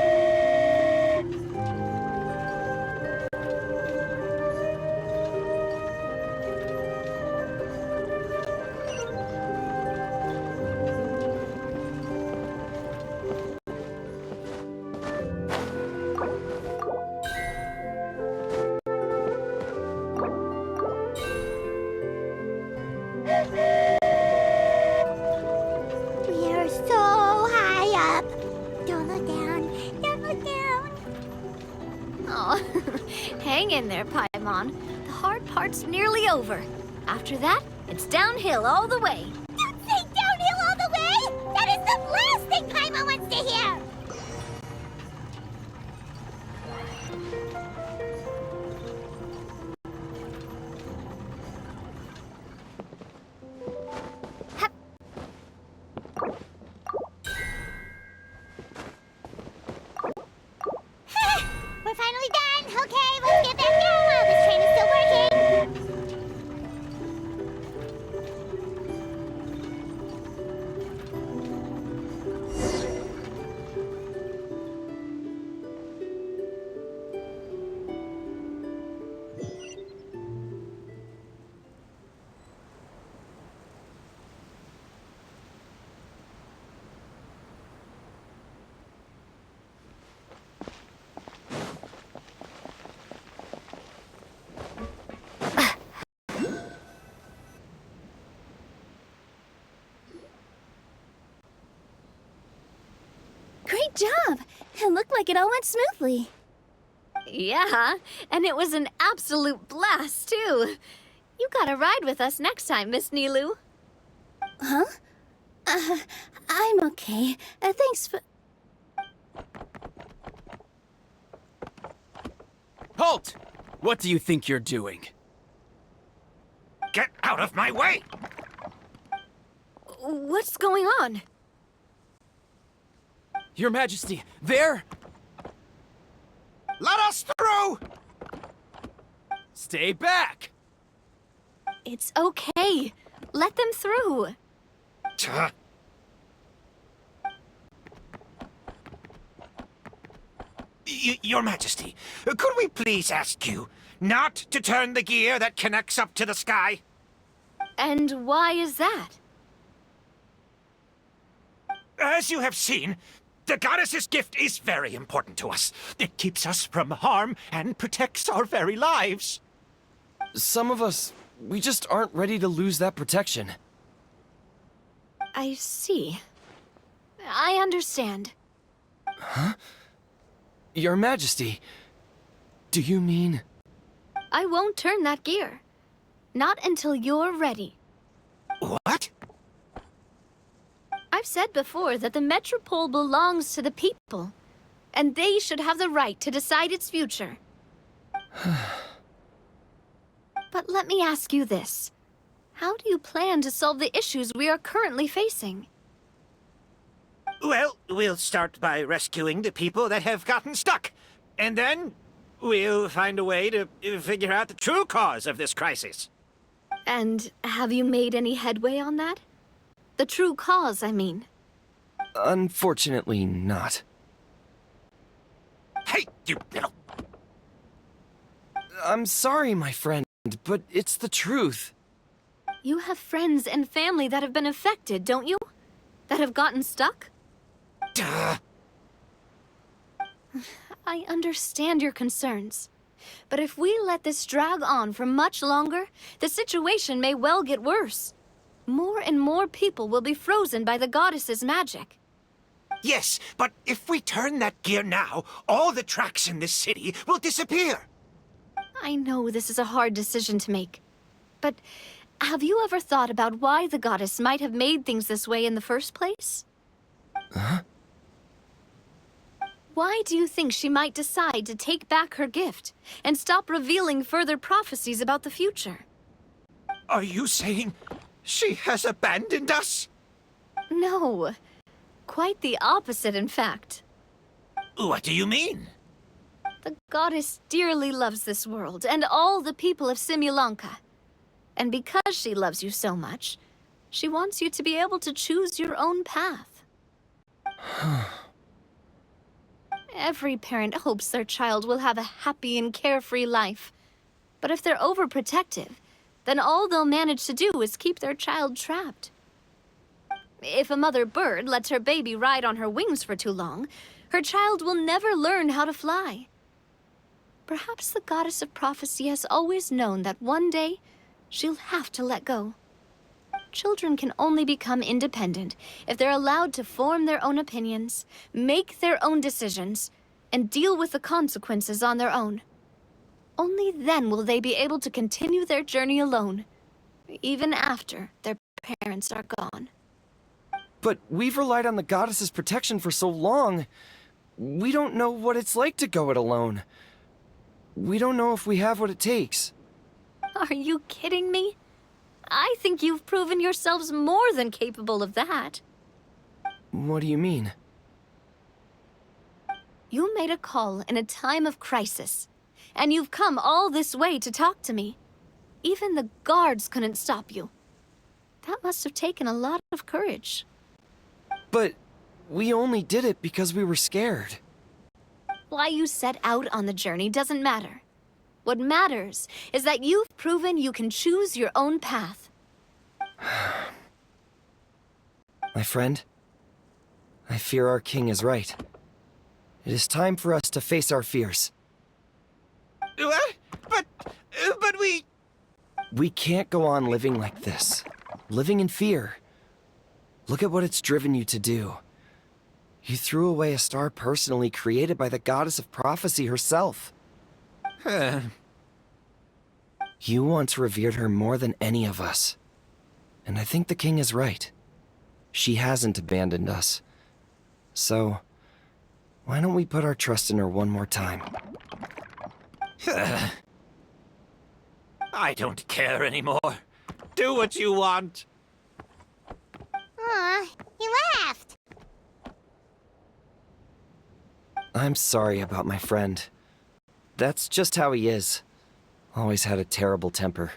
[SPEAKER 3] We're so high up. Don't look down. Don't look down.
[SPEAKER 6] Oh, hang in there, Paimon. The hard part's nearly over. After that, it's downhill all the way.
[SPEAKER 3] Don't say downhill all the way! That is the last thing Paimon wants to hear! Hup. We're finally done! Okay, let's get back down while this train is still working!
[SPEAKER 6] Great job! It looked like it all went smoothly.
[SPEAKER 4] Yeah, and it was an absolute blast, too. You gotta ride with us next time, Miss Nilu.
[SPEAKER 6] Huh? I'm okay. Thanks for...
[SPEAKER 9] Halt! What do you think you're doing?
[SPEAKER 5] Get out of my way!
[SPEAKER 4] What's going on?
[SPEAKER 9] Your Majesty, there!
[SPEAKER 5] Let us through!
[SPEAKER 9] Stay back!
[SPEAKER 4] It's okay. Let them through.
[SPEAKER 5] Tuh. Your Majesty, could we please ask you not to turn the gear that connects up to the sky?
[SPEAKER 4] And why is that?
[SPEAKER 5] As you have seen, the goddess's gift is very important to us. It keeps us from harm and protects our very lives.
[SPEAKER 9] Some of us, we just aren't ready to lose that protection.
[SPEAKER 4] I see. I understand.
[SPEAKER 9] Huh? Your Majesty, do you mean...
[SPEAKER 4] I won't turn that gear. Not until you're ready.
[SPEAKER 5] What?
[SPEAKER 4] I've said before that the Metropole belongs to the people, and they should have the right to decide its future. But let me ask you this. How do you plan to solve the issues we are currently facing?
[SPEAKER 5] Well, we'll start by rescuing the people that have gotten stuck. And then we'll find a way to figure out the true cause of this crisis.
[SPEAKER 4] And have you made any headway on that? The true cause, I mean.
[SPEAKER 9] Unfortunately not.
[SPEAKER 5] Hey, you little...
[SPEAKER 9] I'm sorry, my friend, but it's the truth.
[SPEAKER 4] You have friends and family that have been affected, don't you? That have gotten stuck?
[SPEAKER 5] Duh.
[SPEAKER 4] I understand your concerns. But if we let this drag on for much longer, the situation may well get worse. More and more people will be frozen by the goddess's magic.
[SPEAKER 5] Yes, but if we turn that gear now, all the tracks in this city will disappear.
[SPEAKER 4] I know this is a hard decision to make. But have you ever thought about why the goddess might have made things this way in the first place?
[SPEAKER 9] Huh?
[SPEAKER 4] Why do you think she might decide to take back her gift and stop revealing further prophecies about the future?
[SPEAKER 5] Are you saying she has abandoned us?
[SPEAKER 4] No. Quite the opposite, in fact.
[SPEAKER 5] What do you mean?
[SPEAKER 4] The goddess dearly loves this world and all the people of Simulanka. And because she loves you so much, she wants you to be able to choose your own path. Every parent hopes their child will have a happy and carefree life. But if they're overprotective, then all they'll manage to do is keep their child trapped. If a mother bird lets her baby ride on her wings for too long, her child will never learn how to fly. Perhaps the goddess of prophecy has always known that one day she'll have to let go. Children can only become independent if they're allowed to form their own opinions, make their own decisions, and deal with the consequences on their own. Only then will they be able to continue their journey alone, even after their parents are gone.
[SPEAKER 9] But we've relied on the goddess's protection for so long. We don't know what it's like to go it alone. We don't know if we have what it takes.
[SPEAKER 4] Are you kidding me? I think you've proven yourselves more than capable of that.
[SPEAKER 9] What do you mean?
[SPEAKER 4] You made a call in a time of crisis, and you've come all this way to talk to me. Even the guards couldn't stop you. That must have taken a lot of courage.
[SPEAKER 9] But we only did it because we were scared.
[SPEAKER 4] Why you set out on the journey doesn't matter. What matters is that you've proven you can choose your own path.
[SPEAKER 9] My friend, I fear our king is right. It is time for us to face our fears.
[SPEAKER 5] What? But we...
[SPEAKER 9] We can't go on living like this. Living in fear. Look at what it's driven you to do.
[SPEAKER 7] You threw away a star personally created by the goddess of prophecy herself. You once revered her more than any of us. And I think the king is right. She hasn't abandoned us. So, why don't we put our trust in her one more time?
[SPEAKER 11] I don't care anymore. Do what you want.
[SPEAKER 3] Aw, he laughed.
[SPEAKER 7] I'm sorry about my friend. That's just how he is. Always had a terrible temper.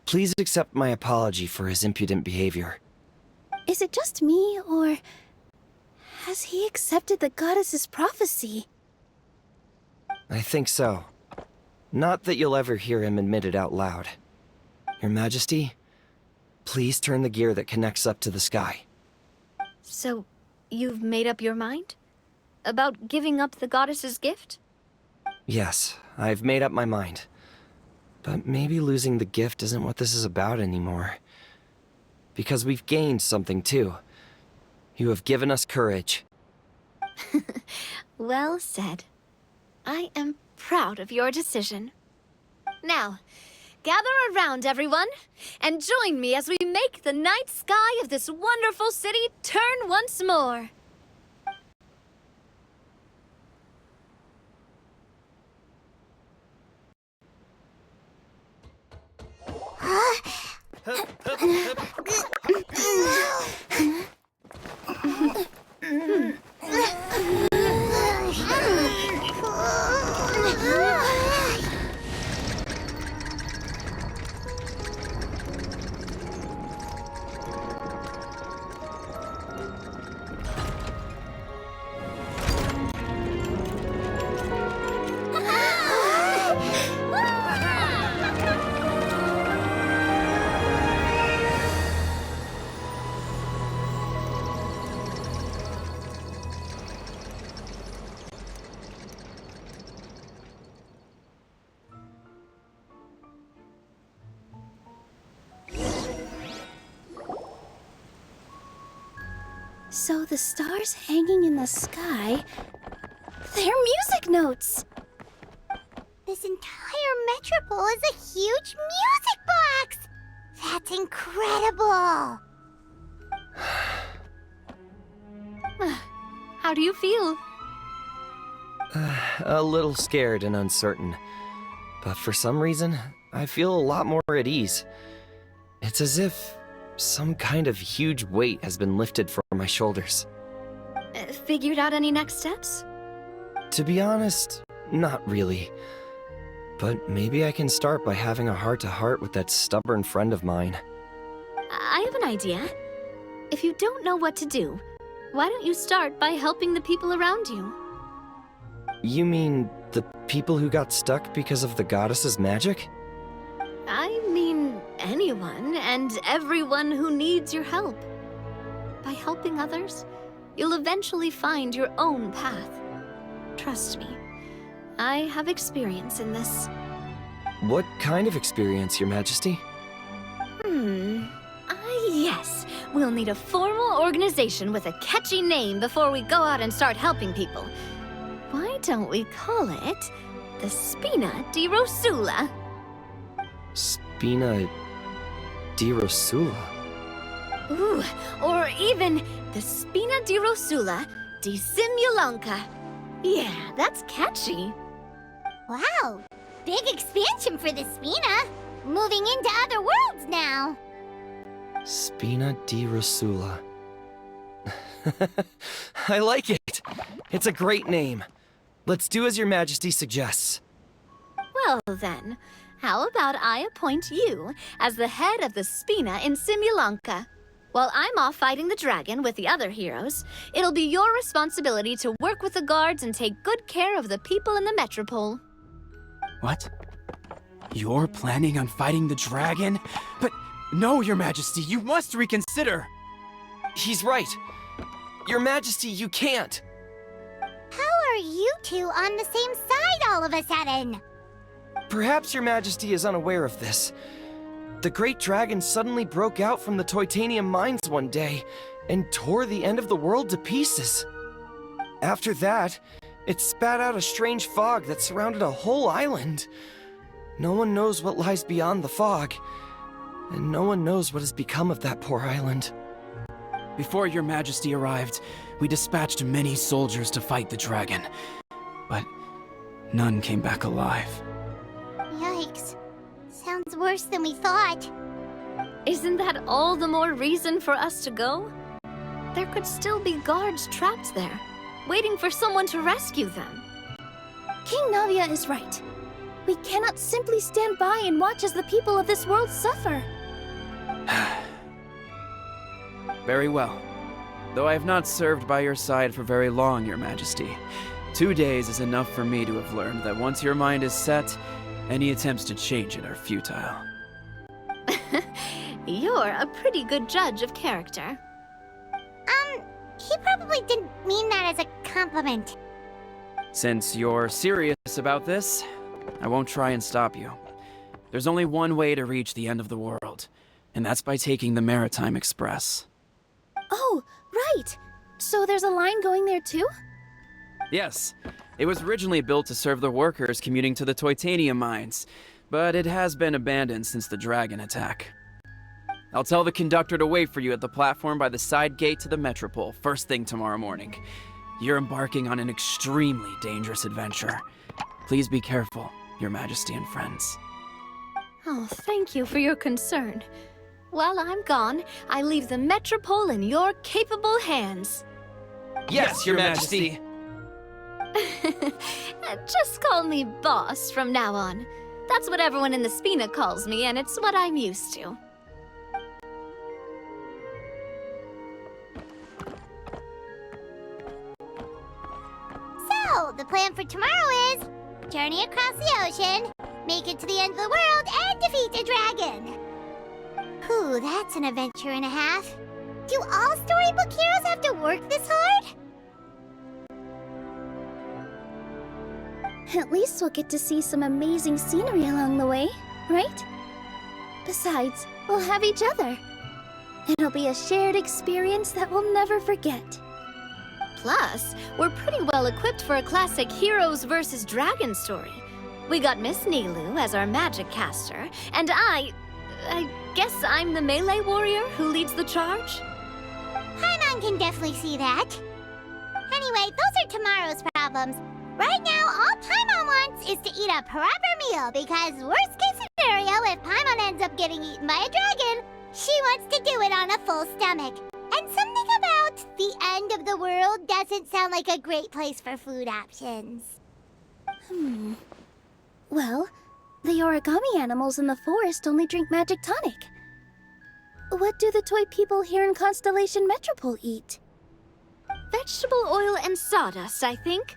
[SPEAKER 7] Please accept my apology for his impudent behavior.
[SPEAKER 6] Is it just me, or has he accepted the goddess's prophecy?
[SPEAKER 7] I think so. Not that you'll ever hear him admit it out loud. Your Majesty, please turn the gear that connects up to the sky.
[SPEAKER 4] So, you've made up your mind? About giving up the goddess's gift?
[SPEAKER 7] Yes, I've made up my mind. But maybe losing the gift isn't what this is about anymore. Because we've gained something too. You have given us courage.
[SPEAKER 4] Well said. I am proud of your decision. Now, gather around, everyone, and join me as we make the night sky of this wonderful city turn once more.
[SPEAKER 6] So the stars hanging in the sky, they're music notes!
[SPEAKER 3] This entire metropole is a huge music box! That's incredible!
[SPEAKER 4] How do you feel?
[SPEAKER 7] A little scared and uncertain. But for some reason, I feel a lot more at ease. It's as if some kind of huge weight has been lifted from my shoulders.
[SPEAKER 4] Figured out any next steps?
[SPEAKER 7] To be honest, not really. But maybe I can start by having a heart-to-heart with that stubborn friend of mine.
[SPEAKER 4] I have an idea. If you don't know what to do, why don't you start by helping the people around you?
[SPEAKER 7] You mean the people who got stuck because of the goddess's magic?
[SPEAKER 4] I mean anyone and everyone who needs your help. By helping others, you'll eventually find your own path. Trust me, I have experience in this.
[SPEAKER 7] What kind of experience, Your Majesty?
[SPEAKER 4] Yes. We'll need a formal organization with a catchy name before we go out and start helping people. Why don't we call it the Spina di Rosula?
[SPEAKER 7] Spina di Rosula?
[SPEAKER 4] Ooh, or even the Spina di Rosula di Simulanka. Yeah, that's catchy.
[SPEAKER 3] Wow, big expansion for the Spina. Moving into other worlds now.
[SPEAKER 7] Spina di Rosula. I like it. It's a great name. Let's do as Your Majesty suggests.
[SPEAKER 4] Well then, how about I appoint you as the head of the Spina in Simulanka? While I'm off fighting the dragon with the other heroes, it'll be your responsibility to work with the guards and take good care of the people in the metropole.
[SPEAKER 9] What? You're planning on fighting the dragon? But no, Your Majesty, you must reconsider!
[SPEAKER 7] He's right. Your Majesty, you can't.
[SPEAKER 3] How are you two on the same side all of a sudden?
[SPEAKER 7] Perhaps Your Majesty is unaware of this,
[SPEAKER 9] The great dragon suddenly broke out from the titanium mines one day and tore the end of the world to pieces. After that, it spat out a strange fog that surrounded a whole island. No one knows what lies beyond the fog, and no one knows what has become of that poor island. Before your majesty arrived, we dispatched many soldiers to fight the dragon, but none came back alive.
[SPEAKER 3] Yikes. Sounds worse than we thought.
[SPEAKER 6] Isn't that all the more reason for us to go? There could still be guards trapped there, waiting for someone to rescue them.
[SPEAKER 4] King Navia is right. We cannot simply stand by and watch as the people of this world suffer.
[SPEAKER 9] Very well. Though I have not served by your side for very long, your majesty. 2 days is enough for me to have learned that once your mind is set, any attempts to change it are futile.
[SPEAKER 6] You're a pretty good judge of character.
[SPEAKER 3] He probably didn't mean that as a compliment.
[SPEAKER 9] Since you're serious about this, I won't try and stop you. There's only one way to reach the end of the world, and that's by taking the Maritime Express.
[SPEAKER 4] Oh, right. So there's a line going there too?
[SPEAKER 9] Yes, it was originally built to serve the workers commuting to the titanium mines, but it has been abandoned since the dragon attack. I'll tell the conductor to wait for you at the platform by the side gate to the Metropole first thing tomorrow morning. You're embarking on an extremely dangerous adventure. Please be careful, your majesty and friends.
[SPEAKER 6] Oh, thank you for your concern. While I'm gone, I leave the Metropole in your capable hands.
[SPEAKER 9] Yes, your majesty!
[SPEAKER 6] Just call me boss from now on. That's what everyone in the Spina calls me, and it's what I'm used to.
[SPEAKER 3] So, the plan for tomorrow is journey across the ocean, make it to the end of the world, and defeat a dragon. Whew, that's an adventure and a half. Do all storybook heroes have to work this hard?
[SPEAKER 4] At least we'll get to see some amazing scenery along the way, right? Besides, we'll have each other. It'll be a shared experience that we'll never forget.
[SPEAKER 6] Plus, we're pretty well equipped for a classic heroes versus dragon story. We got Miss Nilu as our magic caster, and I guess I'm the melee warrior who leads the charge?
[SPEAKER 3] Paimon can definitely see that. Anyway, those are tomorrow's problems. Right now, all Paimon wants is to eat a proper meal, because worst case scenario, if Paimon ends up getting eaten by a dragon, she wants to do it on a full stomach. And something about the end of the world doesn't sound like a great place for food options.
[SPEAKER 4] Well, the origami animals in the forest only drink magic tonic. What do the toy people here in Constellation Metropole eat?
[SPEAKER 6] Vegetable oil and sawdust, I think.